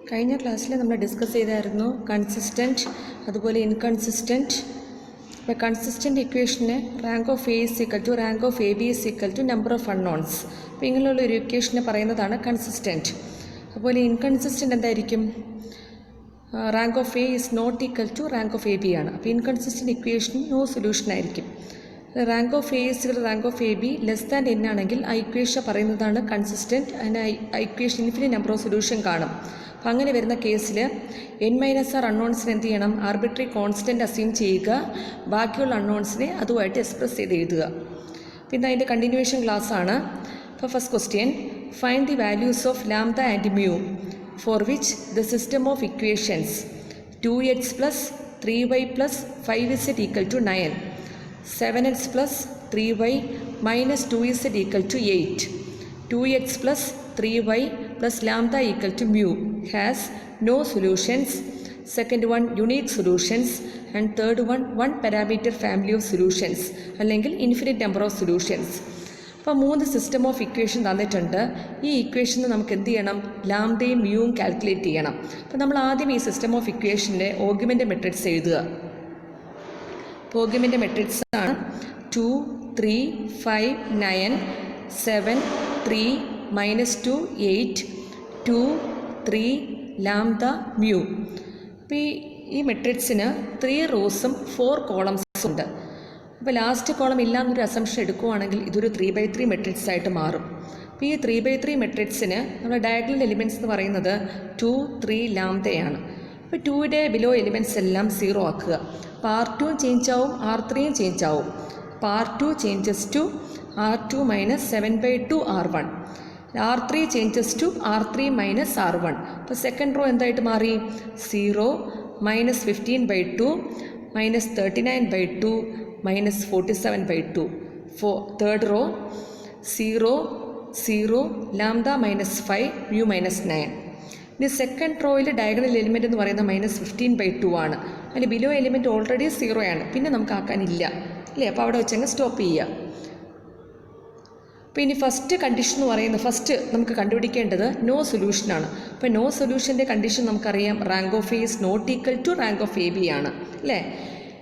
കഴിഞ്ഞ ക്ലാസ്സിൽ നമ്മൾ ഡിസ്കസ് ചെയ്തായിരുന്നു കൺസിസ്റ്റൻറ്റ് അതുപോലെ ഇൻകൺസിസ്റ്റൻറ്റ്. ഇപ്പോൾ കൺസിസ്റ്റൻറ്റ് ഇക്വേഷന് rank of A is equal to rank of A B is equal to number of unknowns. അപ്പോൾ ഇങ്ങനെയുള്ള ഒരു ഇക്വേഷനെ പറയുന്നതാണ് കൺസിസ്റ്റൻറ്റ്. അതുപോലെ ഇൻകൺസിസ്റ്റൻറ്റ് എന്തായിരിക്കും? Rank of A is not equal to rank of A B ആണ്. അപ്പോൾ ഇൻകൺസിസ്റ്റൻറ്റ് ഇക്വേഷൻ നോ സൊല്യൂഷൻ ആയിരിക്കും. Rank of A is rank of A B less than N ആണെങ്കിൽ ആ ഇക്വേഷൻ പറയുന്നതാണ് കൺസിസ്റ്റൻറ്റ്. അതിന് ആ equation infinite number of solution കാണും. അപ്പോൾ അങ്ങനെ വരുന്ന കേസിൽ n-r അൺനോൺസിന് എന്ത് ചെയ്യണം? ആർബിട്രറി കോൺസ്റ്റൻറ്റ് അസ്യൂം ചെയ്യുക, ബാക്കിയുള്ള അൺനോൺസിനെ അതുമായിട്ട് എക്സ്പ്രസ് ചെയ്ത് എഴുതുക. പിന്നെ അതിൻ്റെ കണ്ടിന്യൂവേഷൻ ക്ലാസ് ആണ്. അപ്പോൾ first question, find the values of lambda and mu for which the system of equations 2x + 3y + 5z = 9, 7x + 3y - 2z = 8, 2x + 3y + lambda = mu has no solutions. Second one, unique solutions. And third one parameter family of solutions അല്ലെങ്കിൽ infinite number of solutions. അപ്പോൾ 3 system of equation തന്നിട്ടുണ്ട്. ഈ ഇക്വേഷന് നമുക്ക് എന്ത് ചെയ്യണം? ലാംഡയും മ്യൂവും calculate ചെയ്യണം. അപ്പോൾ നമ്മൾ ആദ്യം ഈ സിസ്റ്റം ഓഫ് ഇക്വേഷൻ്റെ ഓഗ്യുമെൻ്റ് മെട്രിക്സ് എഴുതുക. അപ്പോൾ ഓഗ്യുമെൻ്റ് മെട്രിക്സ് ആണ് 2, 3, 5, 9, 7, 3, -2, 8, 2, 3, ലാംഡ, മ്യൂ. അപ്പോൾ ഈ മെട്രിക്സിന് 3 റോസും 4 കോളംസും ഉണ്ട്. അപ്പോൾ ലാസ്റ്റ് കോളം ഇല്ലാന്നൊരു അസംഷൻ എടുക്കുകയാണെങ്കിൽ ഇതൊരു 3x3 മെട്രിക്സ് ആയിട്ട് മാറും. അപ്പോൾ ഈ 3x3 മെട്രിക്സിന് നമ്മുടെ ഡയഗണൽ എലിമെൻറ്റ്സ് എന്ന് പറയുന്നത് 2, 3, ലാംഡയാണ്. അപ്പോൾ 2യുടെ ബിലോ എലിമെൻറ്റ്സ് എല്ലാം 0 ആക്കുക. അപ്പോൾ R2 ചേഞ്ച് ആവും, R3യും ചേഞ്ച് ആവും. അപ്പോൾ R2 changes to R2 - 7/2 R1, R3 changes to R3 - R1. അപ്പോൾ സെക്കൻഡ് റോ എന്തായിട്ട് മാറി? 0 - 15/2 - 39/2 - 47/2. Third row 0, 0, lambda -5, mu -9. ഇനി സെക്കൻഡ് റോയിൽ ഡയഗണൽ എലിമെൻ്റ് എന്ന് പറയുന്നത് -15/2 ആണ്. അതിൽ ബിലോ എലിമെൻറ്റ് ഓൾറെഡി 0 ആണ്, പിന്നെ നമുക്ക് ആക്കാനില്ല അല്ലേ? അപ്പോൾ അവിടെ വെച്ചങ്ങ് സ്റ്റോപ്പ് ചെയ്യുക. അപ്പോൾ ഇനി ഫസ്റ്റ് കണ്ടീഷൻ എന്ന് പറയുന്നത് ഫസ്റ്റ് നമുക്ക് കണ്ടുപിടിക്കേണ്ടത് നോ സൊല്യൂഷനാണ്. അപ്പോൾ നോ സൊല്യൂഷൻ്റെ കണ്ടീഷൻ നമുക്കറിയാം, rank of A is not equal to rank of A B ആണ് അല്ലേ?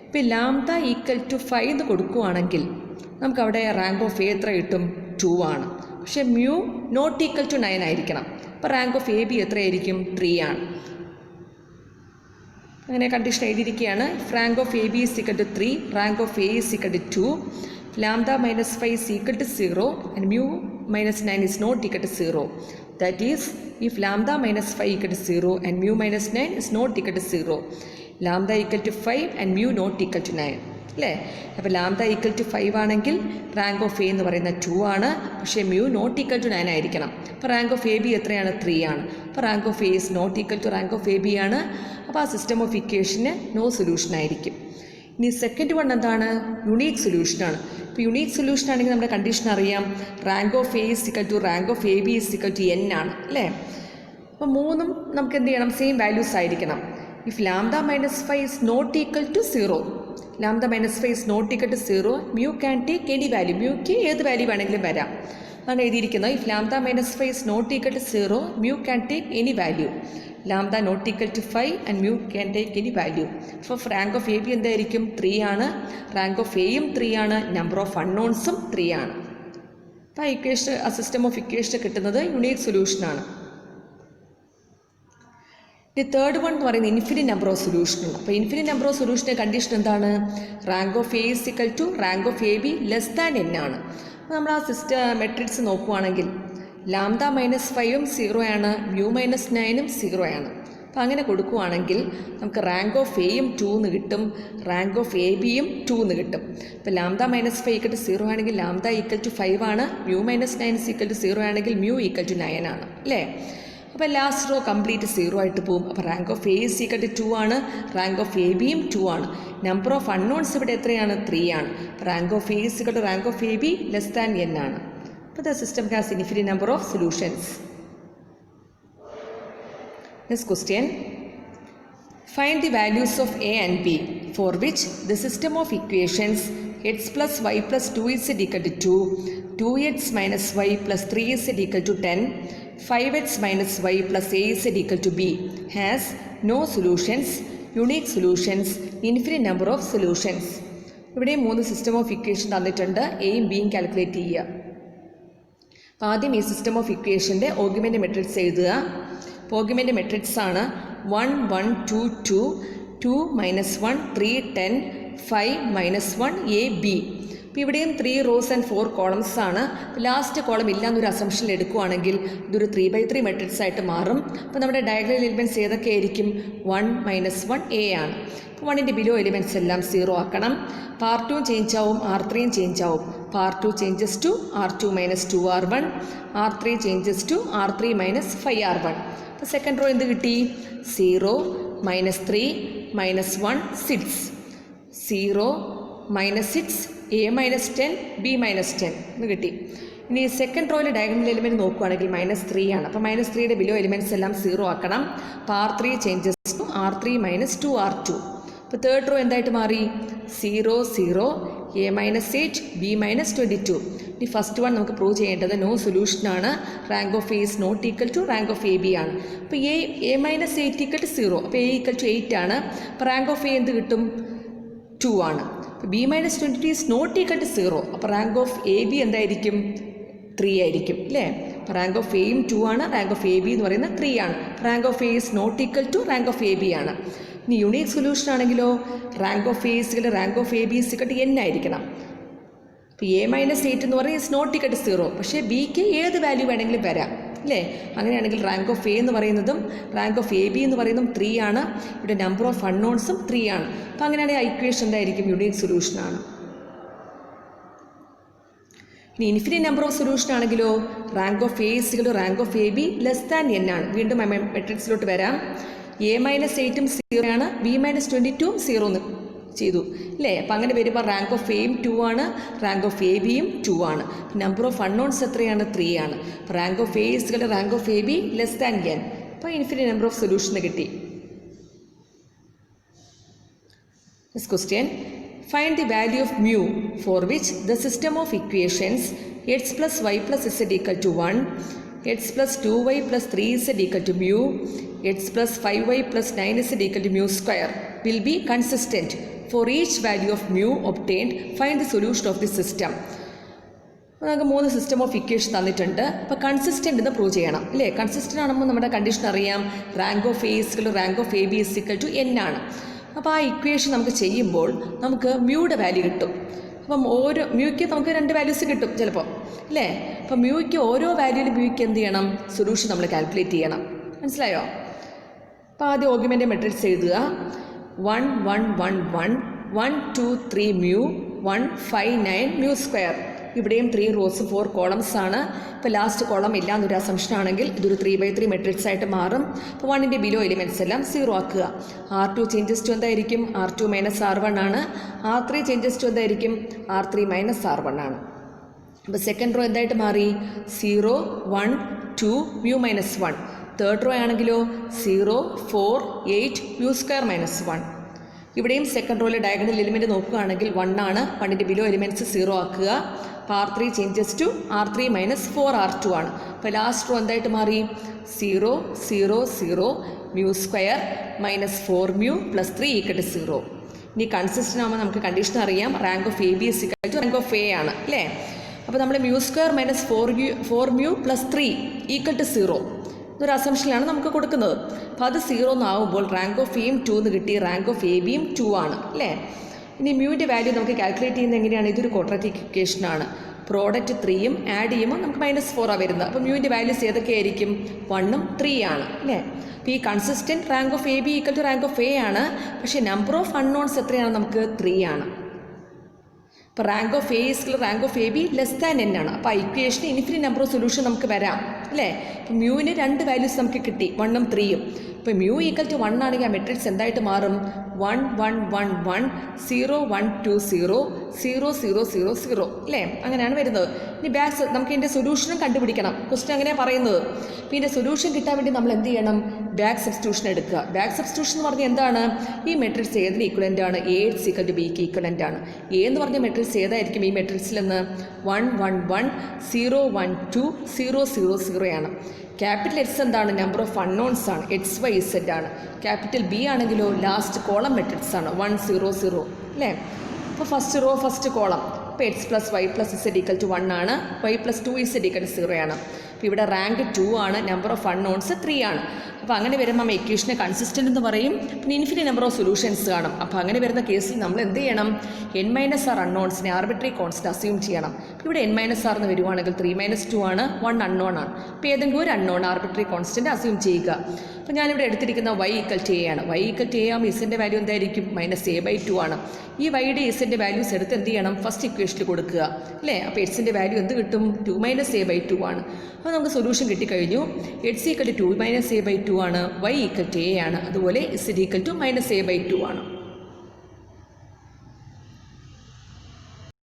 ഇപ്പോൾ ലാംഡ = 5 എന്ന് കൊടുക്കുകയാണെങ്കിൽ നമുക്കവിടെ റാങ്ക് ഓഫ് എ എത്ര കിട്ടും? 2 ആണ്. പക്ഷേ മ്യൂ നോട്ട് ഈക്വൽ ടു 9 ആയിരിക്കണം. അപ്പോൾ റാങ്ക് ഓഫ് എ ബി എത്രയായിരിക്കും? 3 ആണ്. അങ്ങനെ കണ്ടീഷൻ എഴുതിയിരിക്കുകയാണ്. Rank of A B is equal to 3, rank of A is equal to 2, lambda -5 is equal to 0 and mu -9 is not equal to 0. That is, if lambda -5 equal to 0 and mu -9 is not equal to 0, lambda equal to 5 and mu not equal to 9 അല്ലേ? അപ്പോൾ lambda = 5 ആണെങ്കിൽ rank of A എന്ന് പറയുന്നത് 2 ആണ്. പക്ഷേ mu not equal to 9 ആയിരിക്കണം. അപ്പോൾ rank of A B എത്രയാണ്? 3 ആണ്. അപ്പോൾ rank of A is not equal to rank of A B ആണ്. അപ്പോൾ ആ സിസ്റ്റം ഓഫ് ഇക്വേഷന് നോ സൊല്യൂഷൻ ആയിരിക്കും. ഇനി സെക്കൻഡ് വൺ എന്താണ്? യുണീക്ക് സൊല്യൂഷനാണ്. ഇപ്പോൾ യുണീക്ക് സൊല്യൂഷൻ ആണെങ്കിൽ നമ്മുടെ കണ്ടീഷൻ അറിയാം, rank of A is equal to rank of A B is equal to n ആണ് അല്ലേ? അപ്പോൾ മൂന്നും നമുക്ക് എന്ത് ചെയ്യണം? സെയിം വാല്യൂസ് ആയിരിക്കണം. If lambda -5 is not equal to 0, lambda -5 is not equal to 0, mu can take any value, മ്യൂക്ക് ഏത് വാല്യൂ വേണമെങ്കിലും വരാം. അതാണ് എഴുതിയിരിക്കുന്നത്. If lambda -5 is not equal to 0, mu can take any value, lambda not equal to 5 and mu can take any value. അപ്പോൾ rank of A B എന്തായിരിക്കും? 3 ആണ്. Rank of എയും 3 ആണ്. നമ്പർ ഓഫ് അൺനോൺസും 3 ആണ്. അപ്പോൾ ആ ഇക്വേഷൻ, ആ സിസ്റ്റം ഓഫ് ഇക്വേഷൻ കിട്ടുന്നത് യുണീക്ക് സൊല്യൂഷനാണ്. ദി തേർഡ് വൺ എന്ന് പറയുന്നത് ഇൻഫിനിറ്റ് നമ്പർ ഓഫ് സൊല്യൂഷനാണ്. അപ്പോൾ ഇൻഫിനിറ്റ് നമ്പർ ഓഫ് സൊല്യൂഷൻ്റെ കണ്ടീഷൻ എന്താണ്? Rank of A is equal to rank of A B less than n ആണ്. അപ്പോൾ നമ്മൾ ആ മെട്രിക്സ് നോക്കുകയാണെങ്കിൽ ലാംഡ -5ഉം 0 ആണ്, മ്യൂ -9ഉം 0 ആണ്. അപ്പോൾ അങ്ങനെ കൊടുക്കുകയാണെങ്കിൽ നമുക്ക് റാങ്ക് ഓഫ് എയും 2 എന്ന് കിട്ടും, റാങ്ക് ഓഫ് എ ബിയും 2 എന്ന് കിട്ടും. അപ്പോൾ ലാംഡ -5 = 0 ആണെങ്കിൽ ലാംഡ = 5 ആണ്, മ്യൂ -9 = 0 ആണെങ്കിൽ മ്യൂ = 9 ആണ് അല്ലേ? അപ്പോൾ ലാസ്റ്റ് റോ കംപ്ലീറ്റ് 0 ആയിട്ട് പോകും. അപ്പോൾ rank of A is equal to 2 ആണ്, റാങ്ക് ഓഫ് എ ബിയും 2 ആണ്. നമ്പർ ഓഫ് അൺനോൺസ് ഇവിടെ എത്രയാണ്? 3 ആണ്. Rank of A is equal to rank of A B less than n ആണ്. But the system has infinite number of solutions. Next question, find the values of a and b for which the system of equations x + y + 2z = 2, 2x - y + 3z = 10, 5x minus y plus az equal to b has no solutions, unique solutions, infinite number of solutions. ഇവിടെ 3 system of equation തന്നിട്ടുണ്ട്. എയും ബിയും calculate ചെയ്യുക. അപ്പോൾ ആദ്യം ഈ system of ഇക്വേഷൻ്റെ ഓഗ്യുമെൻ്റ് matrix എഴുതുക. അപ്പോൾ ഓഗ്യുമെൻ്റ് മെട്രിക്സ് ആണ് 1 1 2 2 2 -1 3 10 5 -1 a b. അപ്പോൾ ഇവിടെയും 3 rows and 4 columns ആണ്. ലാസ്റ്റ് കോളം ഇല്ലാന്നൊരു അസംഷനിൽ എടുക്കുകയാണെങ്കിൽ ഇതൊരു 3x3 മെട്രിക്സ് ആയിട്ട് മാറും. അപ്പോൾ നമ്മുടെ ഡയഗണൽ എലിമെൻറ്റ്സ് ഏതൊക്കെ ആയിരിക്കും? 1 -1 a ആണ്. അപ്പോൾ 1ൻ്റെ ബിലോ എലിമെൻറ്റ്സ് എല്ലാം 0 ആക്കണം. പാർട്ട് 2 ചേഞ്ച് ആവും, R3 ചേഞ്ച് ആവും. Part 2 changes to R2 - 2R1, R3 changes to R3 - 5R1. അപ്പോൾ സെക്കൻഡ് റോ എന്ത് കിട്ടി? 0 -3 -1 6 0 -6 a -10 b -10 എന്ന് കിട്ടി. ഇനി സെക്കൻഡ് റോയിൽ ഡയഗണൽ എലിമെൻറ്റ് നോക്കുകയാണെങ്കിൽ -3 ആണ്. അപ്പോൾ -3യുടെ ബിലോ എലിമെൻറ്റ്സ് എല്ലാം 0 ആക്കണം. അപ്പോൾ R3 changes to R3 - 2R2. അപ്പോൾ തേർഡ് റോ എന്തായിട്ട് മാറി? 0 0 a -8 b -22. ഈ ഫസ്റ്റ് വൺ നമുക്ക് പ്രൂവ് ചെയ്യേണ്ടത് നോ സൊല്യൂഷനാണ്. Rank of A is not equal to rank of A B ആണ്. അപ്പോൾ a -8 ഈക്വൽ ടു 0. അപ്പോൾ a ഈക്വൽ ടു 8 ആണ്. അപ്പോൾ റാങ്ക് ഓഫ് എ എന്ത് കിട്ടും? 2 ആണ്. അപ്പോൾ b -22 is not equal to 0. അപ്പോൾ റാങ്ക് ഓഫ് എ ബി എന്തായിരിക്കും? 3 ആയിരിക്കും അല്ലേ? അപ്പോൾ റാങ്ക് ഓഫ് എയും 2 ആണ്, റാങ്ക് ഓഫ് എ ബി എന്ന് പറയുന്നത് 3 ആണ്. Rank of A is not equal to rank of A B ആണ്. ഇനി യുണീക്ക് സൊല്യൂഷൻ ആണെങ്കിലോ rank of A is equal rank of A B is equal n ആയിരിക്കണം. അപ്പോൾ a -8 എന്ന് പറയുന്നത് ഇസ് നോട്ട് ഈക്വൽ ടു 0. പക്ഷേ ബിക്ക് ഏത് വാല്യൂ വേണമെങ്കിലും വരാം അല്ലേ? അങ്ങനെയാണെങ്കിൽ റാങ്ക് ഓഫ് എ എന്ന് പറയുന്നതും റാങ്ക് ഓഫ് എ ബി എന്ന് പറയുന്നതും 3 ആണ്. ഇവിടെ നമ്പർ ഓഫ് അൺനോൺസും 3 ആണ്. അപ്പോൾ അങ്ങനെയാണെങ്കിൽ ഇക്വേഷൻ എന്തായിരിക്കും? യുണീക്ക് സൊല്യൂഷനാണ്. ഇനി ഇൻഫിനിറ്റ് നമ്പർ ഓഫ് സൊല്യൂഷൻ ആണെങ്കിലോ rank of A is equal rank of A B less than n ആണ്. വീണ്ടും മെട്രിക്സിലോട്ട് വരാം. a -8 0 ആണ്, b -22 0 ചെയ്തു അല്ലേ? അപ്പം അങ്ങനെ വരുമ്പോൾ റാങ്ക് ഓഫ് എയും 2 ആണ്, റാങ്ക് ഓഫ് എ ബിയും 2 ആണ്. നമ്പർ ഓഫ് അൺനോൺസ് എത്രയാണ്? 3 ആണ്. അപ്പോൾ rank of A is equal rank of A B less than n. അപ്പോൾ ഇൻഫിനിറ്റ് നമ്പർ ഓഫ് സൊല്യൂഷൻ കിട്ടി. Next question, find the value of mu for which the system of equations x + y + z = 1, x + 2y + 3z = mu, x + 5y + 9z = mu square will be consistent. For each value of mu obtained, find the solution of the system. നമുക്ക് 3 system of equation തന്നിട്ടുണ്ട്. അപ്പോൾ consistent എന്ന് prove ചെയ്യണം അല്ലേ? Consistent ആകുമ്പോൾ നമ്മുടെ condition അറിയാം. Rank of A is equal rank of A B is equal to n ആണ്. അപ്പോൾ ആ ഇക്വേഷൻ നമുക്ക് ചെയ്യുമ്പോൾ നമുക്ക് മ്യൂയുടെ വാല്യൂ കിട്ടും. അപ്പം ഓരോ മ്യൂയ്ക്ക് നമുക്ക് 2 വാല്യൂസ് കിട്ടും ചിലപ്പോൾ അല്ലേ? അപ്പം മ്യൂയ്ക്ക് ഓരോ വാല്യൂവിലും മ്യൂയ്ക്ക് എന്ത് ചെയ്യണം? സൊല്യൂഷൻ നമ്മൾ കാൽക്കുലേറ്റ് ചെയ്യണം. മനസ്സിലായോ? അപ്പോൾ ആദ്യം ഓഗ്യുമെൻ്റ് മെട്രിക്സ് എഴുതുക. 1 1 1 1 1 2 3 mu 1 5 9 mu സ്ക്വയർ. ഇവിടെയും 3 rows 4 columns ആണ്. ഇപ്പോൾ ലാസ്റ്റ് കോളം ഇല്ല എന്നൊരു അസംഷൻ ആണെങ്കിൽ ഇതൊരു 3x3 മെട്രിക്സ് ആയിട്ട് മാറും. അപ്പോൾ 1ൻ്റെ ബിലോ എലിമെൻറ്റ്സ് എല്ലാം 0 ആക്കുക. R2 ചേഞ്ചസ് ടു എന്തായിരിക്കും? R2 - R1 ആണ്. R3 ചേഞ്ചസ് ടു എന്തായിരിക്കും? R3 - R1 ആണ്. അപ്പോൾ സെക്കൻഡ് റോ എന്തായിട്ട് മാറി? 0 1 2 mu -1. തേർഡ് റോ ആണെങ്കിലോ 0 4 8 mu സ്ക്വയർ -1. ഇവിടെയും സെക്കൻഡ് റോയിൽ ഡയഗണൽ എലിമെൻറ്റ് നോക്കുകയാണെങ്കിൽ 1 ആണ്. 1ൻ്റെ ബിലോ എലിമെൻറ്റ്സ് 0 ആക്കുക. അപ്പോൾ R3 changes to R3 - 4R2 ആണ്. അപ്പോൾ ലാസ്റ്റ് റോ എന്തായിട്ട് മാറി? 0 0 0 mu സ്ക്വയർ -4 mu + 3 = 0. ഇനി കൺസിസ്റ്റൻ്റ് ആകുമ്പോൾ നമുക്ക് കണ്ടീഷൻ അറിയാം. Rank of A B is equal to rank of A ആണ് അല്ലേ? അപ്പോൾ നമ്മൾ mu സ്ക്വയർ -4 mu + 3 = 0 എന്നൊരു അസംഷനിലാണ് നമുക്ക് കൊടുക്കുന്നത്. അപ്പോൾ അത് 0 എന്നാവുമ്പോൾ റാങ്ക് ഓഫ് എയും 2 എന്ന് കിട്ടി, റാങ്ക് ഓഫ് എ ബിയും 2 ആണ് അല്ലേ? ഇനി മ്യൂവിൻ്റെ വാല്യൂ നമുക്ക് കാൽക്കുലേറ്റ് ചെയ്യുന്നത് എങ്ങനെയാണ്? ഇതൊരു ക്വാഡ്രാറ്റിക് ഇക്വേഷനാണ്. പ്രോഡക്റ്റ് 3യും ആഡ് ചെയ്യുമ്പോൾ നമുക്ക് -4 ആണ് വരുന്നത്. അപ്പോൾ മ്യൂവിൻ്റെ വാല്യൂസ് ഏതൊക്കെയായിരിക്കും? 1ഉം 3 ആണ് അല്ലേ? അപ്പോൾ ഈ consistent rank of A B equal to rank of A ആണ്. പക്ഷേ നമ്പർ ഓഫ് അൺനോൺസ് എത്രയാണ്? നമുക്ക് 3 ആണ്. അപ്പോൾ rank of A is equal rank of A B less than n ആണ്. അപ്പോൾ ആ ഇക്വേഷന് ഇൻഫിനിറ്റ് നമ്പർ ഓഫ് സൊല്യൂഷൻ നമുക്ക് വരാം അല്ലേ? അപ്പോൾ മ്യൂവിന് 2 വാല്യൂസ് നമുക്ക് കിട്ടി, 1ഉം 3ഉം. അപ്പോൾ mu = 1 ആണെങ്കിൽ ആ മെട്രിക്സ് എന്തായിട്ട് മാറും? 1 1 1 1 0 1 2 0 0 0 0 0 അല്ലേ? അങ്ങനെയാണ് വരുന്നത്. ഇനി നമുക്ക് ഇതിൻ്റെ സൊല്യൂഷനും കണ്ടുപിടിക്കണം. ക്വസ്റ്റ്യൻ അങ്ങനെയാണ് പറയുന്നത്. അപ്പോൾ ഇതിൻ്റെ സൊല്യൂഷൻ കിട്ടാൻ വേണ്ടി നമ്മൾ എന്ത് ചെയ്യണം? ബാക്ക് സബ്സ്റ്റിറ്റ്യൂഷൻ എടുക്കുക. ബാക്ക് സബ്സ്റ്റിറ്റ്യൂഷൻ എന്ന് പറഞ്ഞാൽ എന്താണ്? ഈ മെട്രിക്സ് ഏതിന് ഈക്വലൻ്റ് ആണ്? A = Bക്ക് ഈക്വലൻ്റ് ആണ്. എ എന്ന് പറഞ്ഞ മെട്രിക്സ് ഏതായിരിക്കും ഈ മെട്രിക്സിൽ നിന്ന്? 1 1 1 0 1 2 0 0 0 ആണ്. ക്യാപിറ്റൽ എക്സ് എന്താണ്? നമ്പർ ഓഫ് അൺനോൺസ് ആണ്, എക്സ് വൈ ഇസെഡ് ആണ്. ക്യാപിറ്റൽ ബി ആണെങ്കിലോ ലാസ്റ്റ് കോളം മെട്രിക്സ് ആണ്, 1 0 0 അല്ലേ. അപ്പോൾ ഫസ്റ്റ് റോ ഫസ്റ്റ് കോളം, അപ്പോൾ X plus Y plus Z equal to 1 ആണ്, Y plus 2 Z equal to 0 ആണ്. അപ്പോൾ ഇവിടെ റാങ്ക് 2 ആണ്, നമ്പർ ഓഫ് അൺനോൺസ് 3 ആണ്. അപ്പോൾ അങ്ങനെ വരുമ്പോൾ നമ്മൾ ഇക്വേഷനെ കൺസിസ്റ്റൻ്റ് എന്ന് പറയും. പിന്നെ ഇൻഫിനിറ്റ് നമ്പർ ഓഫ് സൊല്യൂഷൻസ് കാണും. അപ്പോൾ അങ്ങനെ വരുന്ന കേസിൽ നമ്മൾ എന്ത് ചെയ്യണം? n-r അൺനോൺസിനെ ആർബിട്രറി കോൺസ്റ്റന്റ് അസ്യൂം ചെയ്യണം. ഇവിടെ n-r എന്ന് വരുവാണെങ്കിൽ 3 - 2 ആണ്, 1 അൺനോൺ ആണ്. അപ്പോൾ ഏതെങ്കിലും ഒരു അൺനോൺ ആർബിട്രറി കോൺസ്റ്റന്റ് അസ്യൂം ചെയ്യുക. അപ്പോൾ ഞാനിവിടെ എടുത്തിരിക്കുന്ന y ഈക്വൽ ടു a ആണ്. y ഈക്വൽ ടു a ആകുമ്പോൾ ഇസിൻ്റെ വാല്യൂ എന്തായിരിക്കും? -a/2 ആണ്. ഈ വൈയുടെ ഇസിൻ്റെ വാല്യൂസ് എടുത്ത് എന്ത് ചെയ്യണം? ഫസ്റ്റ് ഇക്വേഷനിൽ കൊടുക്കുക അല്ലേ. അപ്പോൾ എക്സിൻ്റെ വാല്യൂ എന്ത് കിട്ടും? 2 - a/2 ആണ്. അപ്പോൾ നമുക്ക് സൊല്യൂഷൻ കിട്ടിക്കഴിഞ്ഞു. എക്സ് ഈക്വൽ ടു 2 - a/2 ആണ്, y ഈക്വൽ ടു a ആണ്, അതുപോലെ ഇസെഡ് ഈക്വൽ ടു -a/2 ആണ്.